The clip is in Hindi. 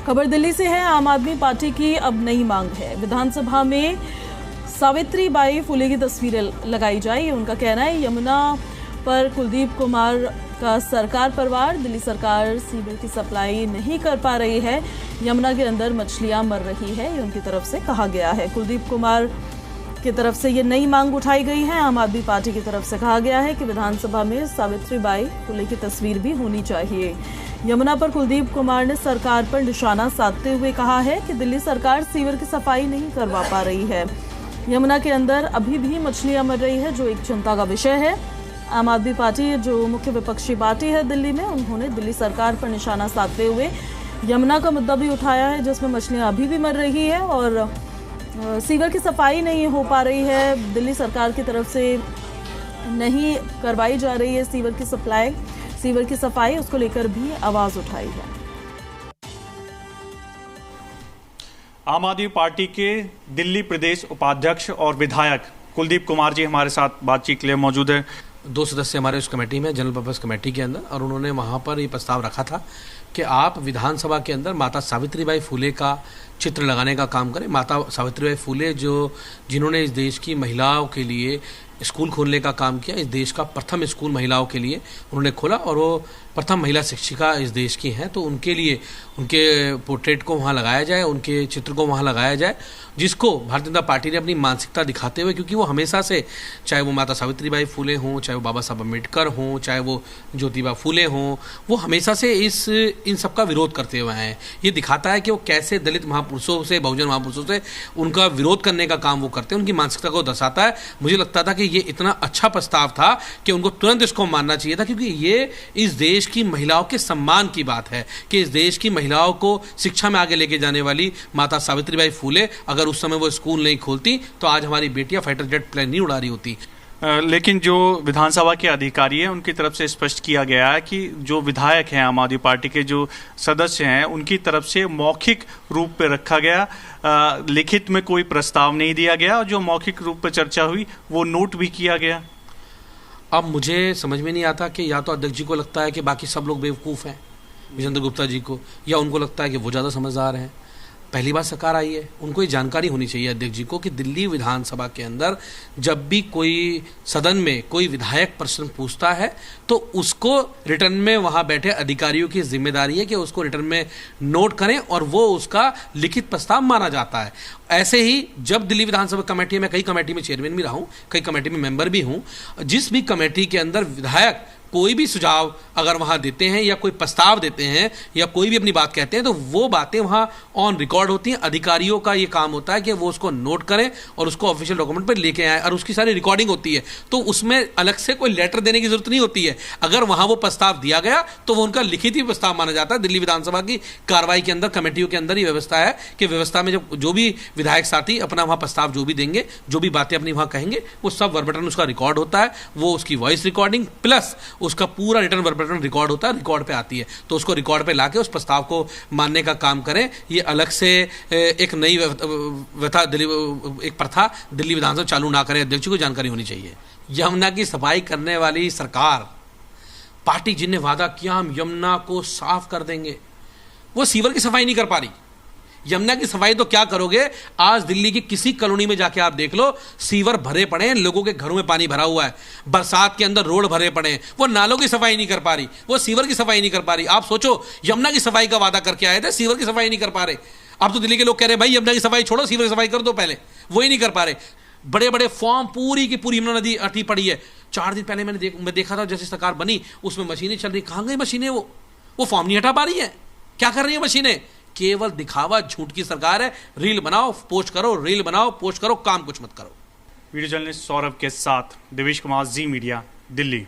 खबर दिल्ली से है। आम आदमी पार्टी की अब नई मांग है, विधानसभा में सावित्रीबाई फुले की तस्वीरें लगाई जाए। ये उनका कहना है। यमुना पर कुलदीप कुमार का सरकार परिवार, दिल्ली सरकार सीवर की सप्लाई नहीं कर पा रही है, यमुना के अंदर मछलियां मर रही है, ये उनकी तरफ से कहा गया है। कुलदीप कुमार की तरफ से ये नई मांग उठाई गई है। आम आदमी पार्टी की तरफ से कहा गया है कि विधानसभा में सावित्रीबाई फुले की तस्वीर भी होनी चाहिए। यमुना पर कुलदीप कुमार ने सरकार पर निशाना साधते हुए कहा है कि दिल्ली सरकार सीवर की सफाई नहीं करवा पा रही है, यमुना के अंदर अभी भी मछलियां मर रही है, जो एक चिंता का विषय है। आम आदमी पार्टी, जो मुख्य विपक्षी पार्टी है दिल्ली में, उन्होंने दिल्ली सरकार पर निशाना साधते हुए यमुना का मुद्दा भी उठाया है, जिसमें मछलियां अभी भी मर रही है और सीवर की सफाई नहीं हो पा रही है। दिल्ली सरकार की तरफ से नहीं करवाई जा रही है सीवर की सप्लाई, सीवर की सफाई, उसको लेकर भी आवाज उठाई है। आम आदमी पार्टी के दिल्ली प्रदेश उपाध्यक्ष और विधायक कुलदीप कुमार जी हमारे साथ बातचीत के लिए मौजूद है। 2 सदस्य हमारे उस कमेटी में, जनरल पर्पस कमेटी के अंदर, और उन्होंने वहाँ पर ये प्रस्ताव रखा था कि आप विधानसभा के अंदर माता सावित्रीबाई फुले का चित्र लगाने का काम करें। माता सावित्रीबाई फुले जिन्होंने इस देश की महिलाओं के लिए स्कूल खोलने का काम किया, इस देश का प्रथम स्कूल महिलाओं के लिए उन्होंने खोला और वो प्रथम महिला शिक्षिका इस देश की हैं, तो उनके लिए उनके पोर्ट्रेट को वहाँ लगाया जाए, उनके चित्र को वहाँ लगाया जाए, जिसको भारतीय जनता पार्टी ने अपनी मानसिकता दिखाते हुए, क्योंकि वो हमेशा से, चाहे वो माता सावित्रीबाई फुले हों, चाहे वो बाबा साहब अम्बेडकर हों, चाहे वो ज्योतिबा फुले हों, वो हमेशा से इन सब का विरोध करते हुए हैं। ये दिखाता है कि वो कैसे दलित महापुरुषों से, बहुजन महापुरुषों से उनका विरोध करने का काम वो करते हैं, उनकी मानसिकता को दर्शाता है। मुझे लगता था कि ये इतना अच्छा प्रस्ताव था कि उनको तुरंत इसको मानना चाहिए था, क्योंकि ये इस देश की महिलाओं के सम्मान की बात है कि इस देश की महिलाओं को शिक्षा में आगे लेके जाने वाली माता सावित्रीबाई फुले, अगर उस समय वो स्कूल नहीं खोलती तो आज हमारी बेटियां फाइटर जेट प्लेन नहीं उड़ा रही होती। लेकिन जो विधानसभा के अधिकारी हैं उनकी तरफ से स्पष्ट किया गया है कि जो विधायक हैं, आम आदमी पार्टी के जो सदस्य हैं, उनकी तरफ से मौखिक रूप पे रखा गया, लिखित में कोई प्रस्ताव नहीं दिया गया, और जो मौखिक रूप पे चर्चा हुई वो नोट भी किया गया। अब मुझे समझ में नहीं आता कि या तो अध्यक्ष जी को लगता है कि बाकी सब लोग बेवकूफ़ हैं, विजेंद्र गुप्ता जी को, या उनको लगता है कि वो ज़्यादा समझदार हैं। पहली बार सरकार आई है, उनको ये जानकारी होनी चाहिए अध्यक्ष जी को कि दिल्ली विधानसभा के अंदर जब भी कोई सदन में कोई विधायक प्रश्न पूछता है तो उसको रिटर्न में वहाँ बैठे अधिकारियों की जिम्मेदारी है कि उसको रिटर्न में नोट करें और वो उसका लिखित प्रस्ताव माना जाता है। ऐसे ही जब दिल्ली विधानसभा कमेटी में, कई कमेटी में चेयरमैन भी रहा हूँ, कई कमेटी में मेंबर भी हूँ, जिस भी कमेटी के अंदर विधायक कोई भी सुझाव अगर वहाँ देते हैं या कोई प्रस्ताव देते हैं या कोई भी अपनी बात कहते हैं तो वो बातें वहाँ ऑन रिकॉर्ड होती हैं। अधिकारियों का ये काम होता है कि वो उसको नोट करें और उसको ऑफिशियल डॉक्यूमेंट पर लेके आए, और उसकी सारी रिकॉर्डिंग होती है, तो उसमें अलग से कोई लेटर देने की जरूरत नहीं होती है। अगर वहाँ वो प्रस्ताव दिया गया तो वो उनका लिखित ही प्रस्ताव माना जाता है। दिल्ली विधानसभा की कार्रवाई के अंदर, कमेटियों के अंदर ये व्यवस्था है कि व्यवस्था में जो भी विधायक साथी अपना वहाँ प्रस्ताव जो भी देंगे, जो भी बातें अपनी वहाँ कहेंगे, वो सब वर्बटन उसका रिकॉर्ड होता है, वो उसकी वॉइस रिकॉर्डिंग प्लस उसका पूरा रिटर्न वर्बटन रिकॉर्ड होता है, रिकॉर्ड पे आती है, तो उसको रिकॉर्ड पे लाके उस प्रस्ताव को मानने का काम करें। ये अलग से एक नई एक प्रथा दिल्ली विधानसभा चालू ना करें, अध्यक्ष को जानकारी होनी चाहिए। यमुना की सफाई करने वाली सरकार, पार्टी जिनने वादा किया हम यमुना को साफ कर देंगे, वो सीवर की सफाई नहीं कर पा रही। यमुना की सफाई तो क्या करोगे, आज दिल्ली की किसी कॉलोनी में जाके आप देख लो, सीवर भरे पड़े हैं, लोगों के घरों में पानी भरा हुआ है, बरसात के अंदर रोड भरे पड़े हैं, वो नालों की सफाई नहीं कर पा रही, वो सीवर की सफाई नहीं कर पा रही। आप सोचो, यमुना की सफाई का वादा करके आए थे, सीवर की सफाई नहीं कर पा रहे। अब तो दिल्ली के लोग कह रहे हैं भाई यमुना की सफाई छोड़ो, सीवर की सफाई कर दो पहले, वही नहीं कर पा रहे। बड़े बड़े फॉर्म पूरी की पूरी यमुना नदी अटी पड़ी है। 4 दिन पहले मैं देखा था, जैसे सरकार बनी उसमें मशीनें चल रही, कहाँ गई मशीनें? वो फॉर्म नहीं हटा पा रही है। क्या कर रही है मशीनें? केवल दिखावा, झूठ की सरकार है। रील बनाओ पोस्ट करो, रील बनाओ पोस्ट करो, काम कुछ मत करो। वीडियो जर्नलिस्ट सौरभ के साथ देवेश कुमार, जी मीडिया, दिल्ली।